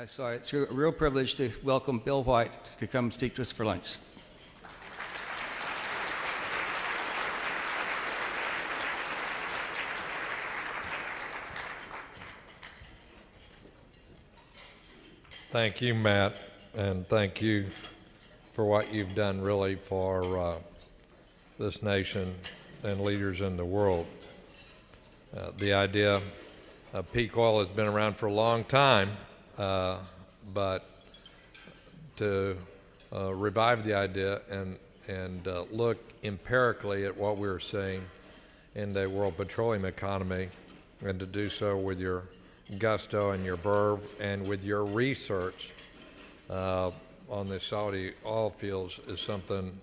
So it's a real privilege to welcome Bill White to come speak to us for lunch. Thank you, Matt, and thank you for what you've done really for this nation and leaders in the world. The idea of peak oil has been around for a long time, but to revive the idea and look empirically at what we're seeing in the world petroleum economy, and to do so with your gusto and your verve and with your research on the Saudi oil fields is something.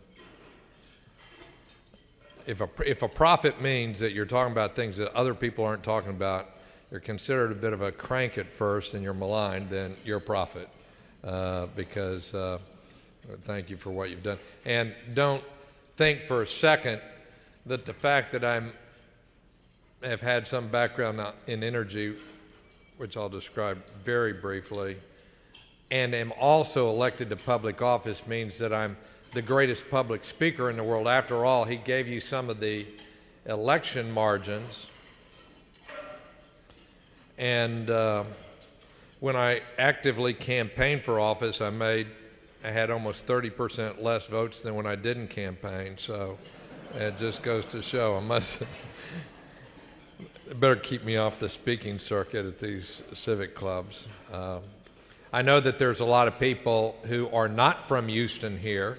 If a prophet means that you're talking about things that other people aren't talking about, you're considered a bit of a crank at first and you're maligned, then you're a prophet. Because thank you for what you've done. And don't think for a second that the fact that I have had some background in energy, which I'll describe very briefly, and am also elected to public office means that I'm the greatest public speaker in the world. After all, he gave you some of the election margins. And when I actively campaigned for office, I had almost 30% less votes than when I didn't campaign. So it just goes to show it better keep me off the speaking circuit at these civic clubs. I know that there's a lot of people who are not from Houston here,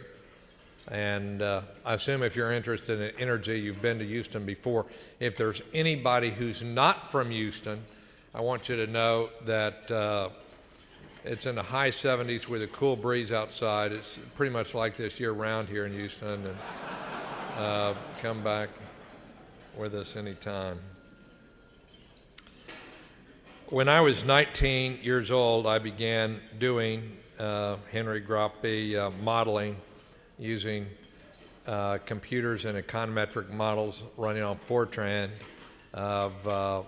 and I assume if you're interested in energy, you've been to Houston before. If there's anybody who's not from Houston, I want you to know that it's in the high 70s with a cool breeze outside. It's pretty much like this year-round here in Houston, and come back with us anytime. When I was 19 years old, I began doing Henry Groppe modeling using computers and econometric models running on Fortran of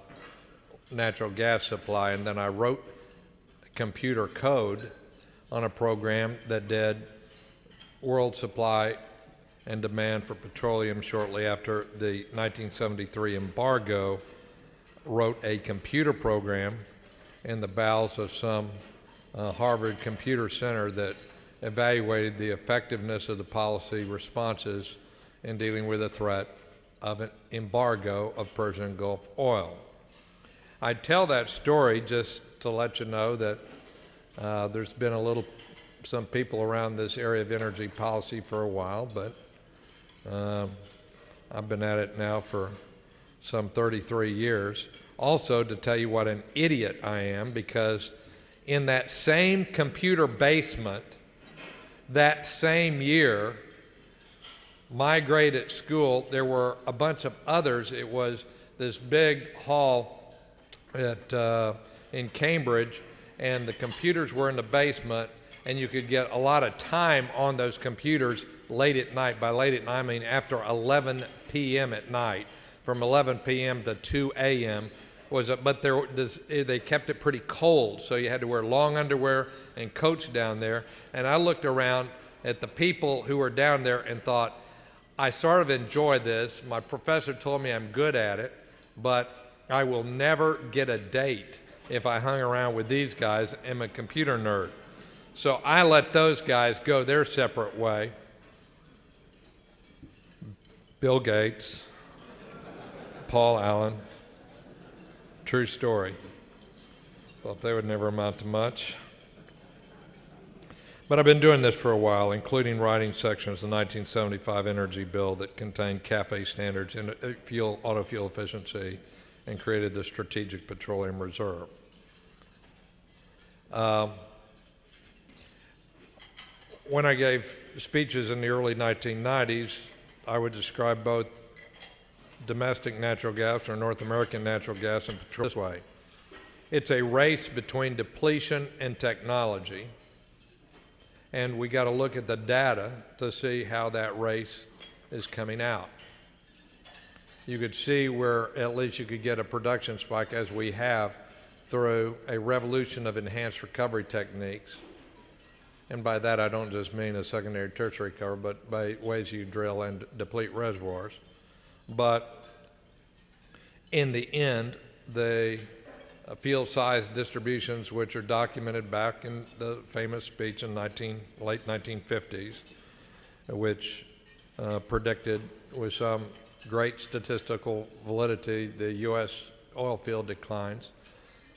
natural gas supply, and then I wrote computer code on a program that did world supply and demand for petroleum shortly after the 1973 embargo. Wrote a computer program in the bowels of some Harvard Computer Center that evaluated the effectiveness of the policy responses in dealing with the threat of an embargo of Persian Gulf oil. I tell that story just to let you know that there's been some people around this area of energy policy for a while, but I've been at it now for some 33 years. Also to tell you what an idiot I am, because in that same computer basement, that same year, my grade at school, there were a bunch of others. It was this big hall in Cambridge, and the computers were in the basement, and you could get a lot of time on those computers late at night. By late at night, I mean after 11 p.m. at night. From 11 p.m. to 2 a.m. But they kept it pretty cold, so you had to wear long underwear and coats down there. And I looked around at the people who were down there and thought, I sort of enjoy this. My professor told me I'm good at it, but I will never get a date if I hung around with these guys. I'm a computer nerd. So I let those guys go their separate way. Bill Gates, Paul Allen, true story. Thought they would never amount to much. But I've been doing this for a while, including writing sections of the 1975 energy bill that contained CAFE standards in auto fuel efficiency and created the Strategic Petroleum Reserve. When I gave speeches in the early 1990s, I would describe both domestic natural gas or North American natural gas and petroleum this way. It's a race between depletion and technology, and we got to look at the data to see how that race is coming out. You could see where at least you could get a production spike, as we have, through a revolution of enhanced recovery techniques. And by that, I don't just mean a secondary, tertiary recovery, but by ways you drill and deplete reservoirs. But in the end, the field size distributions, which are documented back in the famous speech in late 1950s, which predicted with some great statistical validity the U.S. oil field declines,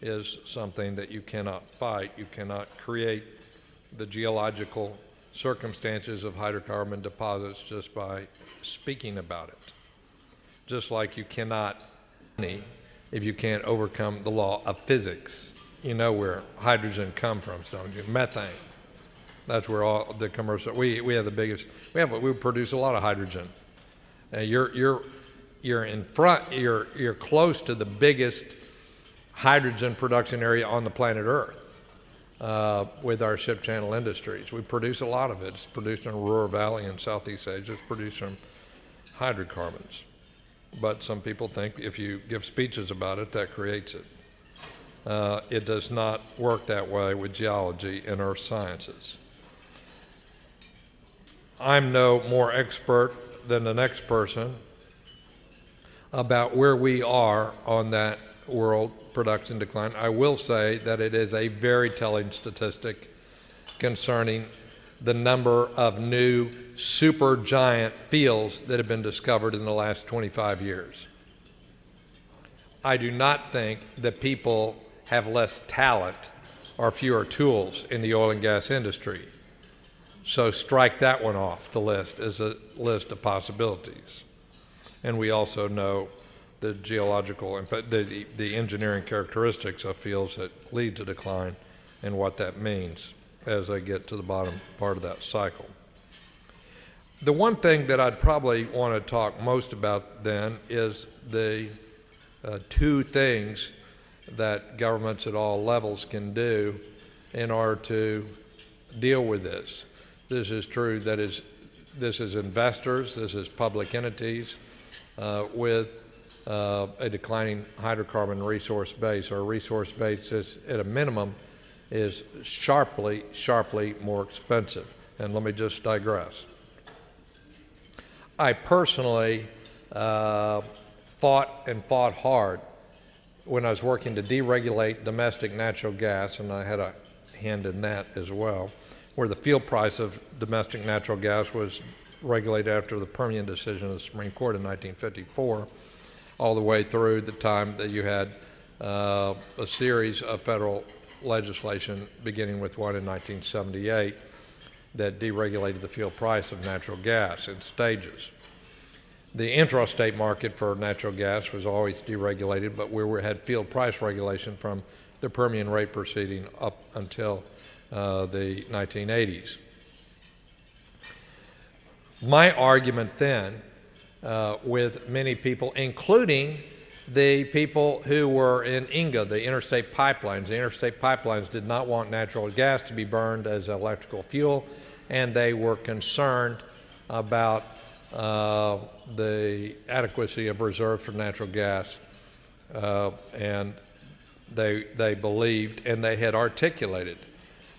is something that you cannot fight. You cannot create the geological circumstances of hydrocarbon deposits just by speaking about it. Just like you cannot if you can't overcome the law of physics. You know where hydrogen comes from, don't you? Methane. That's where all the commercial. We have the biggest. We produce a lot of hydrogen. You're in front. You're close to the biggest hydrogen production area on the planet Earth with our ship channel industries. We produce a lot of it. It's produced in Aurora Valley in Southeast Asia. It's produced from hydrocarbons. But some people think if you give speeches about it, that creates it. It does not work that way with geology and earth sciences. I'm no more expert than the next person about where we are on that world production decline. I will say that it is a very telling statistic concerning the number of new supergiant fields that have been discovered in the last 25 years. I do not think that people have less talent or fewer tools in the oil and gas industry. So strike that one off the list as a list of possibilities. And we also know the geological and the engineering characteristics of fields that lead to decline and what that means as I get to the bottom part of that cycle. The one thing that I'd probably want to talk most about then is the two things that governments at all levels can do in order to deal with this. This is true, this is investors, this is public entities with a declining hydrocarbon resource base. Our resource base is, at a minimum, is sharply more expensive. And let me just digress. I personally fought hard when I was working to deregulate domestic natural gas, and I had a hand in that as well, where the field price of domestic natural gas was regulated after the Permian decision of the Supreme Court in 1954, all the way through the time that you had a series of federal legislation, beginning with one in 1978, that deregulated the field price of natural gas in stages. The intrastate market for natural gas was always deregulated, but we had field price regulation from the Permian rate proceeding up until the 1980s. My argument then with many people, including the people who were in INGA, the interstate pipelines. The interstate pipelines did not want natural gas to be burned as electrical fuel, and they were concerned about the adequacy of reserves for natural gas, and they believed, and they had articulated,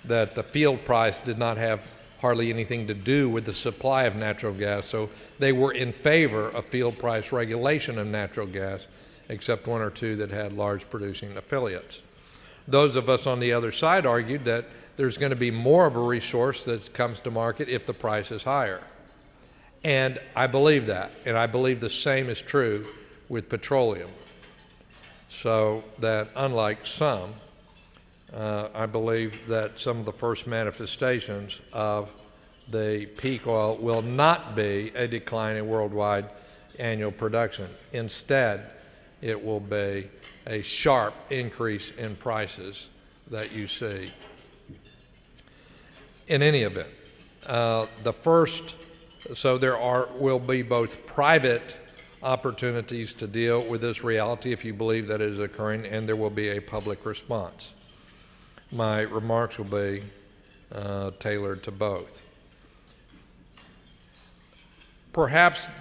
that the field price did not have hardly anything to do with the supply of natural gas, so they were in favor of field price regulation of natural gas, except one or two that had large producing affiliates. Those of us on the other side argued that there's going to be more of a resource that comes to market if the price is higher. And I believe that, and I believe the same is true with petroleum. So that unlike some, I believe that some of the first manifestations of the peak oil will not be a decline in worldwide annual production. Instead, it will be a sharp increase in prices that you see. In any event, so there will be both private opportunities to deal with this reality if you believe that it is occurring, and there will be a public response. My remarks will be tailored to both. Perhaps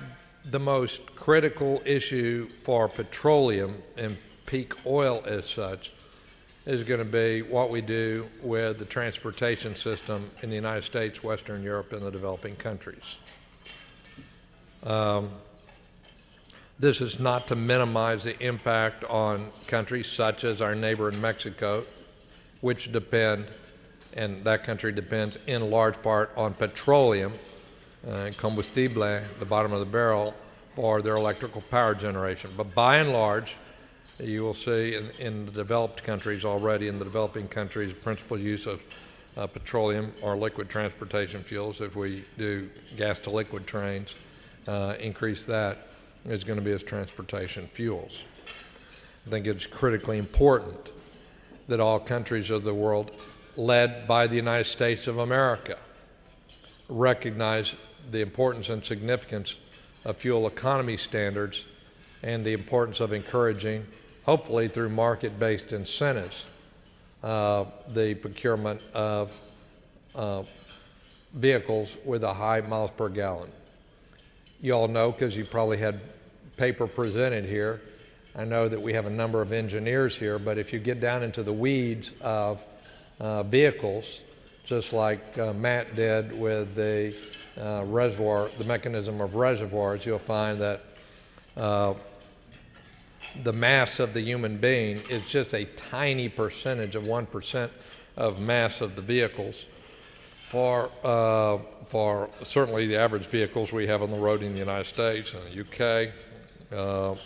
the most critical issue for petroleum and peak oil as such is going to be what we do with the transportation system in the United States, Western Europe, and the developing countries. This is not to minimize the impact on countries such as our neighbor in Mexico, which depend, and that country depends in large part on petroleum, combustible, the bottom of the barrel, for their electrical power generation. But by and large, you will see in the developed countries already, in the developing countries, principal use of petroleum or liquid transportation fuels. If we do gas to liquid trains, increase that, is going to be as transportation fuels. I think it's critically important that all countries of the world, led by the United States of America, recognize the importance and significance of fuel economy standards and the importance of encouraging, hopefully through market-based incentives, the procurement of vehicles with a high miles per gallon. You all know, because you probably had paper presented here, I know that we have a number of engineers here, but if you get down into the weeds of vehicles, just like Matt did with the reservoir, the mechanism of reservoirs, you'll find that the mass of the human being is just a tiny percentage of 1% of mass of the vehicles for certainly the average vehicles we have on the road in the United States and the UK,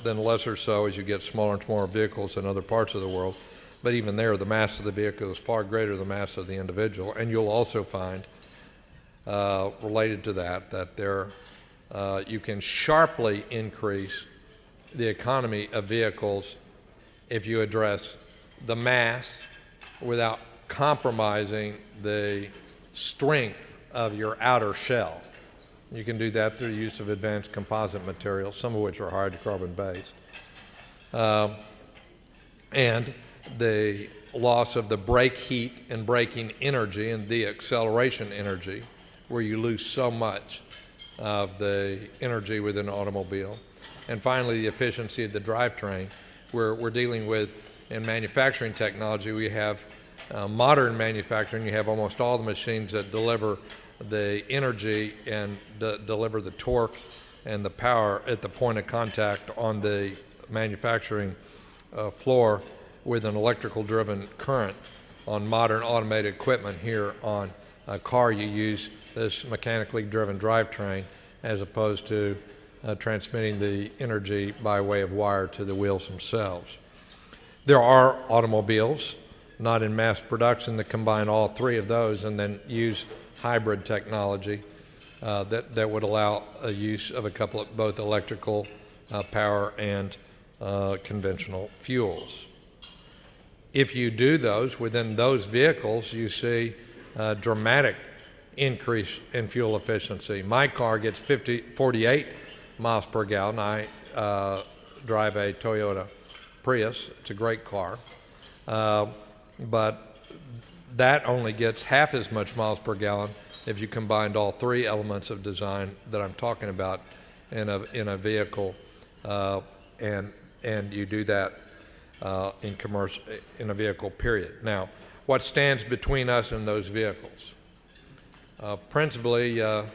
then lesser so as you get smaller and smaller vehicles in other parts of the world. But even there, the mass of the vehicle is far greater than the mass of the individual. And you'll also find, related to that there, you can sharply increase the economy of vehicles if you address the mass without compromising the strength of your outer shell. You can do that through the use of advanced composite materials, some of which are hydrocarbon-based. And the loss of the brake heat and braking energy and the acceleration energy, where you lose so much of the energy within an automobile. And finally, the efficiency of the drivetrain. We're dealing with, in manufacturing technology, we have modern manufacturing. You have almost all the machines that deliver the energy and deliver the torque and the power at the point of contact on the manufacturing floor with an electrical driven current. On modern automated equipment here on a car, you use this mechanically driven drivetrain as opposed to transmitting the energy by way of wire to the wheels themselves. There are automobiles, not in mass production, that combine all three of those and then use hybrid technology that would allow a use of a couple of both electrical power and conventional fuels. If you do those within those vehicles, you see a dramatic increase in fuel efficiency. My car gets 48 miles per gallon. I drive a Toyota Prius. It's a great car. But that only gets half as much miles per gallon if you combined all three elements of design that I'm talking about in a vehicle, and you do that in a vehicle, period. Now, what stands between us and those vehicles? Principally, a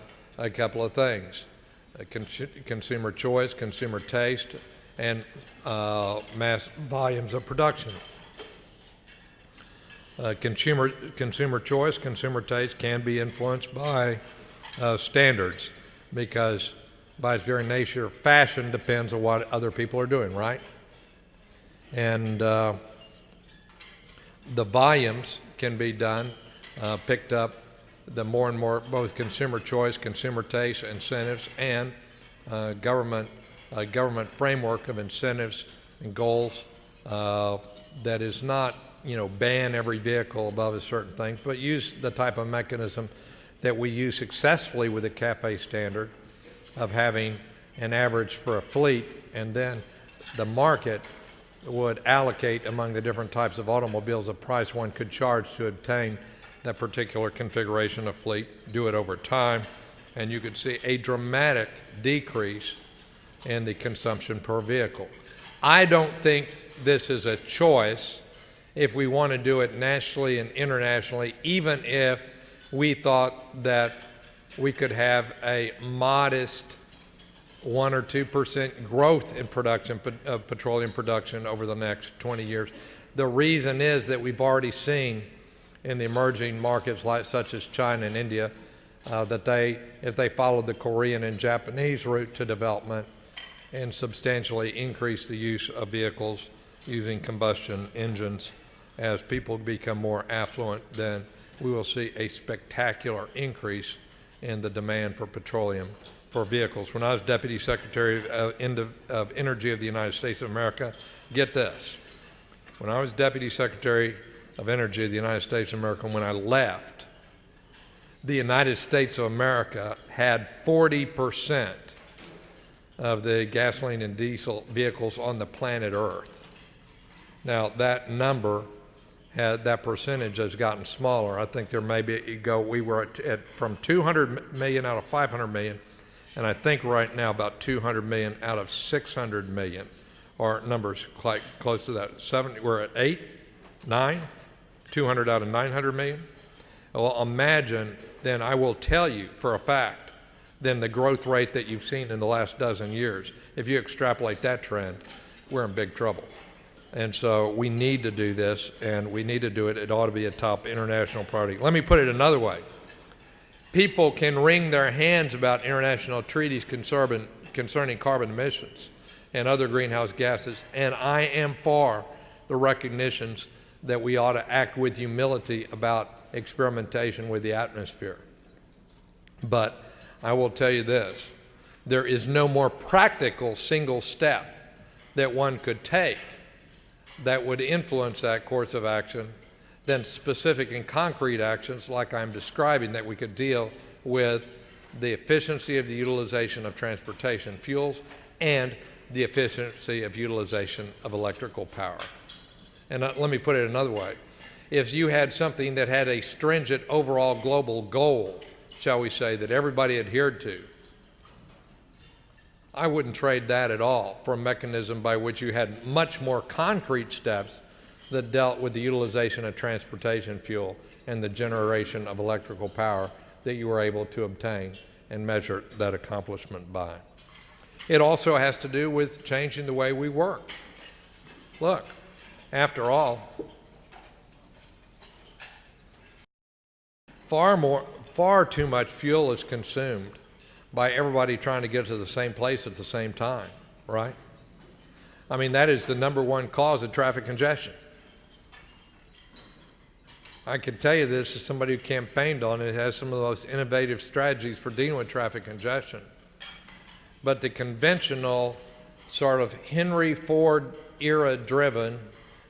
couple of things: consumer choice, consumer taste, and mass volumes of production. Consumer choice, consumer taste can be influenced by standards, because by its very nature, fashion depends on what other people are doing, right? And the volumes can be picked up, the more and more both consumer choice, consumer taste, incentives, and government framework of incentives and goals that is not, ban every vehicle above a certain thing, but use the type of mechanism that we use successfully with the CAFE standard of having an average for a fleet, and then the market would allocate among the different types of automobiles a price one could charge to obtain that particular configuration of fleet, do it over time, and you could see a dramatic decrease in the consumption per vehicle. I don't think this is a choice if we want to do it nationally and internationally, even if we thought that we could have a modest 1 or 2% growth in production of petroleum production over the next 20 years. The reason is that we've already seen in the emerging markets such as China and India that if they followed the Korean and Japanese route to development and substantially increase the use of vehicles using combustion engines as people become more affluent, then we will see a spectacular increase in the demand for petroleum for vehicles. When I was Deputy Secretary of Energy of the United States of America, get this, when I was Deputy Secretary of Energy of the United States of America, when I left, the United States of America had 40% of the gasoline and diesel vehicles on the planet Earth. Now that that percentage has gotten smaller. I think we were from 200 million out of 500 million, and I think right now about 200 million out of 600 million are numbers quite close to that. We're at 8, 9, 200 out of 900 million. Well, imagine then, I will tell you for a fact, then the growth rate that you've seen in the last dozen years, if you extrapolate that trend, we're in big trouble. And so we need to do this, and we need to do it. It ought to be a top international priority. Let me put it another way. People can wring their hands about international treaties concerning carbon emissions and other greenhouse gases, and I am for the recognitions that we ought to act with humility about experimentation with the atmosphere. But I will tell you this, there is no more practical single step that one could take that would influence that course of action than specific and concrete actions like I'm describing, that we could deal with the efficiency of the utilization of transportation fuels and the efficiency of utilization of electrical power. And let me put it another way. If you had something that had a stringent overall global goal, shall we say, that everybody adhered to, I wouldn't trade that at all for a mechanism by which you had much more concrete steps that dealt with the utilization of transportation fuel and the generation of electrical power that you were able to obtain and measure that accomplishment by. It also has to do with changing the way we work. Look, after all, far too much fuel is consumed by everybody trying to get to the same place at the same time, right? I mean, that is the #1 cause of traffic congestion. I can tell you this as somebody who campaigned on it. It has some of the most innovative strategies for dealing with traffic congestion. But the conventional sort of Henry Ford era driven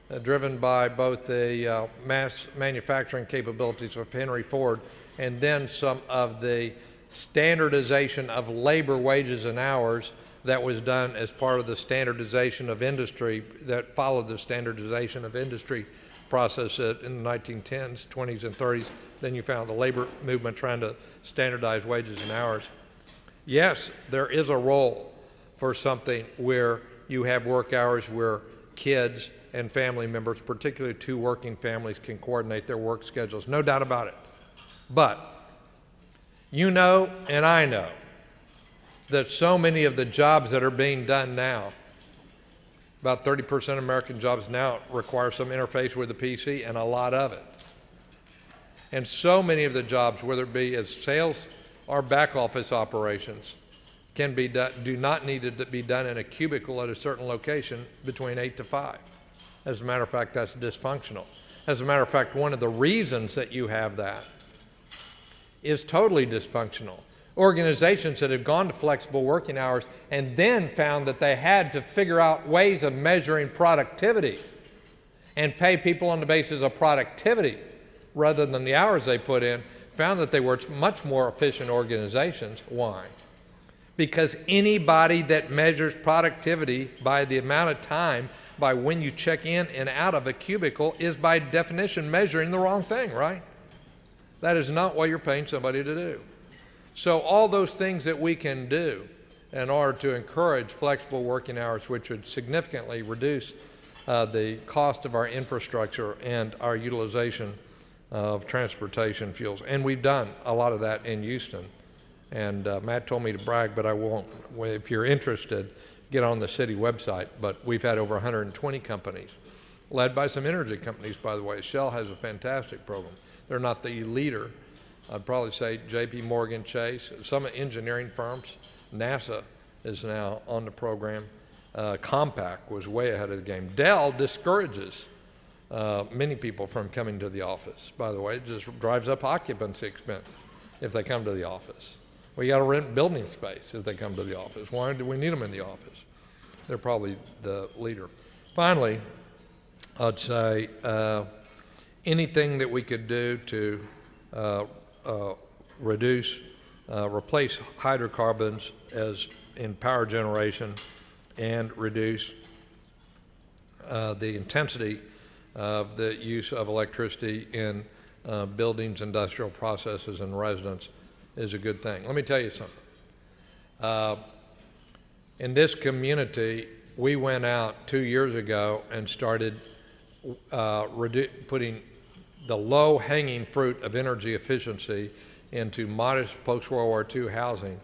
by both the mass manufacturing capabilities of Henry Ford and then some of the standardization of labor wages and hours that was done as part of the standardization of industry, that followed the standardization of industry process in the 1910s, 20s, and 30s. Then you found the labor movement trying to standardize wages and hours. Yes, there is a role for something where you have work hours where kids and family members, particularly two working families, can coordinate their work schedules. No doubt about it. But you know and I know that so many of the jobs that are being done now, about 30% of American jobs now require some interface with the PC, and a lot of it. And so many of the jobs, whether it be as sales or back office operations, can be do not need to be done in a cubicle at a certain location between 8 to 5. As a matter of fact, that's dysfunctional. As a matter of fact, one of the reasons that you have that is totally dysfunctional. Organizations that have gone to flexible working hours and then found that they had to figure out ways of measuring productivity and pay people on the basis of productivity rather than the hours they put in, found that they were much more efficient organizations. Why? Because anybody that measures productivity by the amount of time by when you check in and out of a cubicle is by definition measuring the wrong thing, right? That is not what you're paying somebody to do. So all those things that we can do in order to encourage flexible working hours, which would significantly reduce the cost of our infrastructure and our utilization of transportation fuels. And we've done a lot of that in Houston. And Matt told me to brag, but I won't. If you're interested, get on the city website. But we've had over 120 companies, led by some energy companies, by the way. Shell has a fantastic program. They're not the leader. I'd probably say JP Morgan Chase, some engineering firms. NASA is now on the program. Compaq was way ahead of the game. Dell discourages many people from coming to the office. By the way, it just drives up occupancy expense if they come to the office. We got to rent building space if they come to the office. Why do we need them in the office? They're probably the leader. Finally, I'd say anything that we could do to replace hydrocarbons as in power generation and reduce the intensity of the use of electricity in buildings, industrial processes, and residents is a good thing. Let me tell you something. In this community, we went out 2 years ago and started putting the low-hanging fruit of energy efficiency into modest post-World War II housing.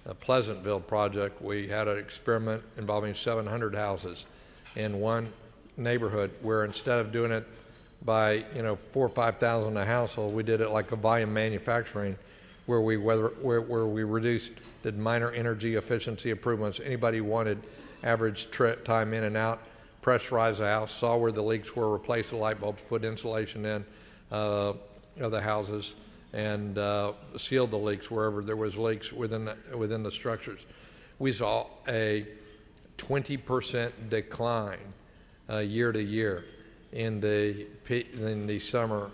A Pleasantville project, we had an experiment involving 700 houses in one neighborhood where instead of doing it by 4,000 or 5,000 a household, we did it like a volume manufacturing where we did minor energy efficiency improvements. Anybody wanted average time in and out, pressurize the house, saw where the leaks were, replace the light bulbs, put insulation in of the houses, and sealed the leaks wherever there was leaks within the structures. We saw a 20% decline year to year in the summer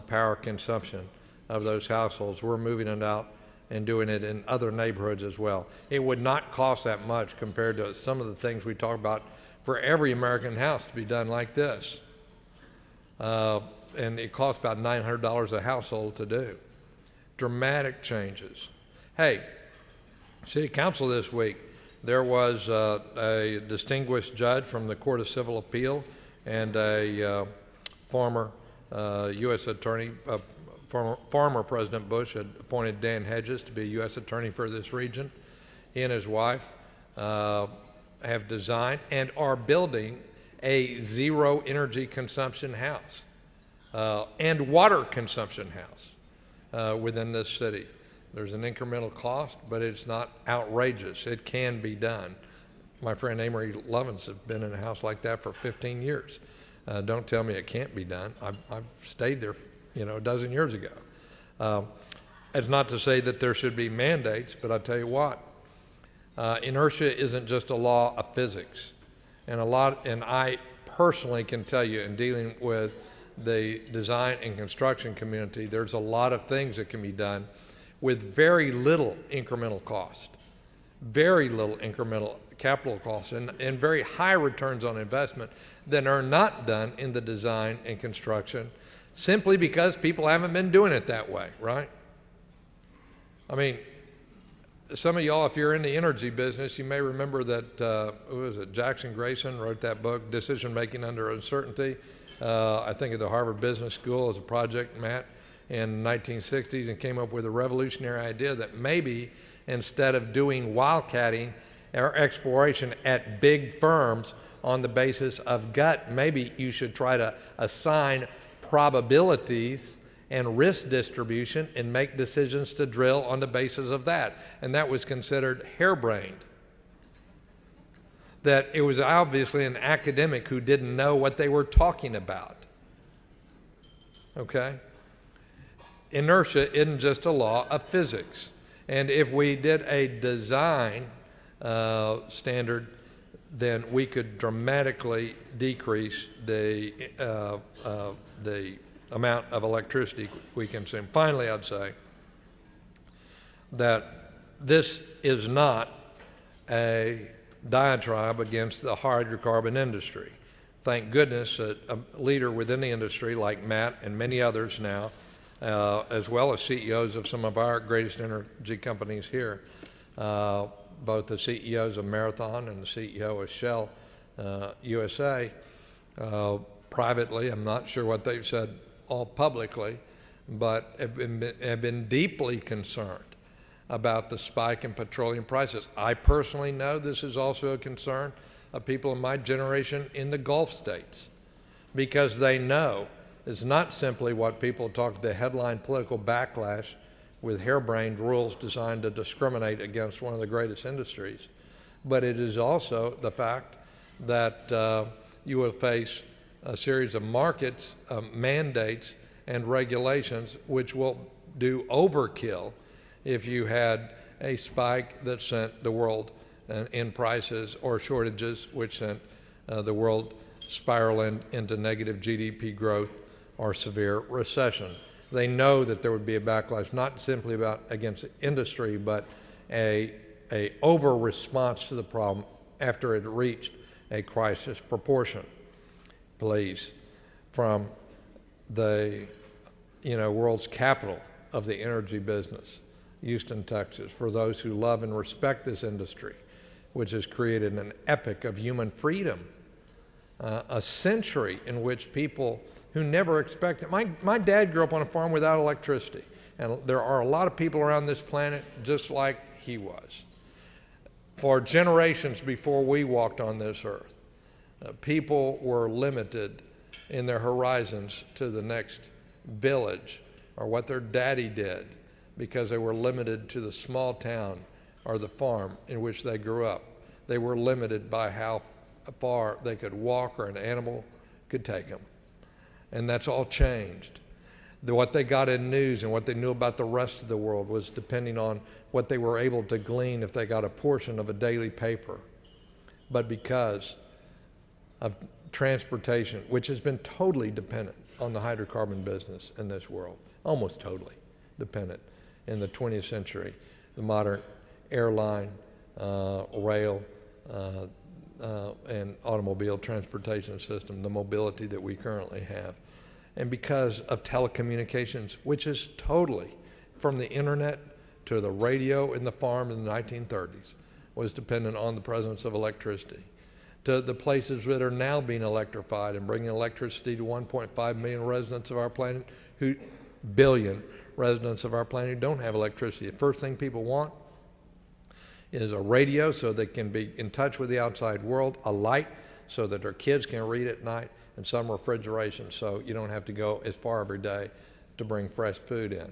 power consumption of those households. We're moving it out and doing it in other neighborhoods as well. It would not cost that much compared to some of the things we talk about for every American house to be done like this. And it costs about $900 a household to do. Dramatic changes. Hey, City Council this week, there was a distinguished judge from the Court of Civil Appeal and a former U.S. attorney, former President Bush had appointed Dan Hedges to be a U.S. attorney for this region. He and his wife have designed and are building a zero energy consumption house and water consumption house within this city. There's an incremental cost, but it's not outrageous. It can be done. My friend Amory Lovins has been in a house like that for 15 years. Don't tell me it can't be done. I've stayed there, a dozen years ago. It's not to say that there should be mandates, but I tell you what, inertia isn't just a law of physics. And I personally can tell you, in dealing with the design and construction community, there's a lot of things that can be done with very little incremental cost, very little incremental capital costs, and very high returns on investment that are not done in the design and construction simply because people haven't been doing it that way, right? I mean, some of y'all, if you're in the energy business, you may remember that, who was it, Jackson Grayson wrote that book, Decision Making Under Uncertainty, I think at the Harvard Business School as a project, Matt, in the 1960s, and came up with a revolutionary idea that maybe instead of doing wildcatting or exploration at big firms on the basis of gut, maybe you should try to assign probabilities and risk distribution and make decisions to drill on the basis of that. And that was considered harebrained. That it was obviously an academic who didn't know what they were talking about. Okay? Inertia isn't just a law of physics. And if we did a design standard, then we could dramatically decrease the amount of electricity we consume. Finally, I'd say that this is not a diatribe against the hydrocarbon industry. Thank goodness that a leader within the industry like Matt and many others now, as well as CEOs of some of our greatest energy companies here, both the CEOs of Marathon and the CEO of Shell USA, privately. I'm not sure what they've said all publicly, but have been deeply concerned about the spike in petroleum prices. I personally know this is also a concern of people in my generation in the Gulf states, because they know it's not simply what people talk the headline political backlash with harebrained rules designed to discriminate against one of the greatest industries, but it is also the fact that you will face a series of markets, mandates, and regulations which will do overkill if you had a spike that sent the world in prices, or shortages which sent the world spiraling into negative GDP growth or severe recession. They know that there would be a backlash, not simply against industry, but a over response to the problem after it reached a crisis proportion. Please, from the world's capital of the energy business, Houston, Texas, for those who love and respect this industry, which has created an epic of human freedom, a century in which people who never expected. My dad grew up on a farm without electricity, and there are a lot of people around this planet just like he was. For generations before we walked on this earth, people were limited in their horizons to the next village or what their daddy did, because they were limited to the small town or the farm in which they grew up. They were limited by how far they could walk or an animal could take them. And that's all changed. What they got in news and what they knew about the rest of the world was depending on what they were able to glean if they got a portion of a daily paper. But because of transportation, which has been totally dependent on the hydrocarbon business in this world, almost totally dependent in the 20th century, the modern airline, rail, and automobile transportation system, the mobility that we currently have. And because of telecommunications, which is totally, from the internet to the radio in the farm in the 1930s, was dependent on the presence of electricity, to the places that are now being electrified and bringing electricity to 1.5 million residents of our planet, billion residents of our planet who don't have electricity. The first thing people want is a radio so they can be in touch with the outside world, a light so that their kids can read at night, and some refrigeration so you don't have to go as far every day to bring fresh food in,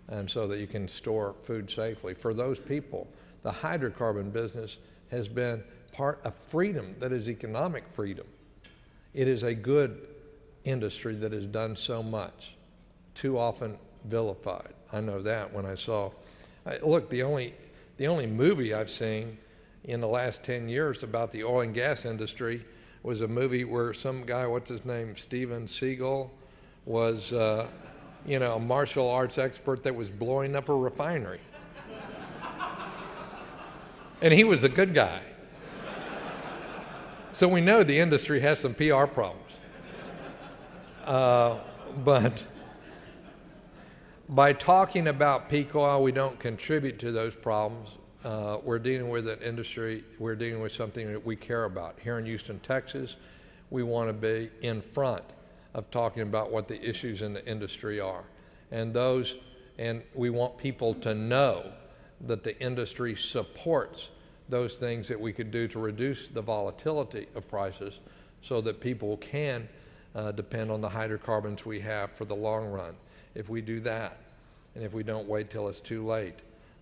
and so that you can store food safely. For those people, the hydrocarbon business has been part of freedom that is economic freedom. It is a good industry that has done so much, too often vilified. I know that when I saw, look, the only movie I've seen in the last 10 years about the oil and gas industry was a movie where some guy, what's his name, Steven Seagal, was a martial arts expert that was blowing up a refinery. And he was a good guy. So we know the industry has some PR problems. But by talking about peak oil, we don't contribute to those problems. We're dealing with an industry, we're dealing with something that we care about. Here in Houston, Texas, we want to be in front of talking about what the issues in the industry are. And we want people to know that the industry supports those things that we could do to reduce the volatility of prices so that people can depend on the hydrocarbons we have for the long run. If we do that, and if we don't wait till it's too late,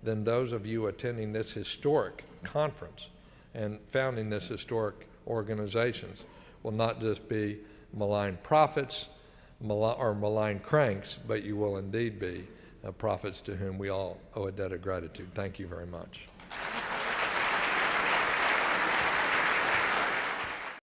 then those of you attending this historic conference and founding this historic organizations will not just be malign prophets or malign cranks, but you will indeed be prophets to whom we all owe a debt of gratitude. Thank you very much.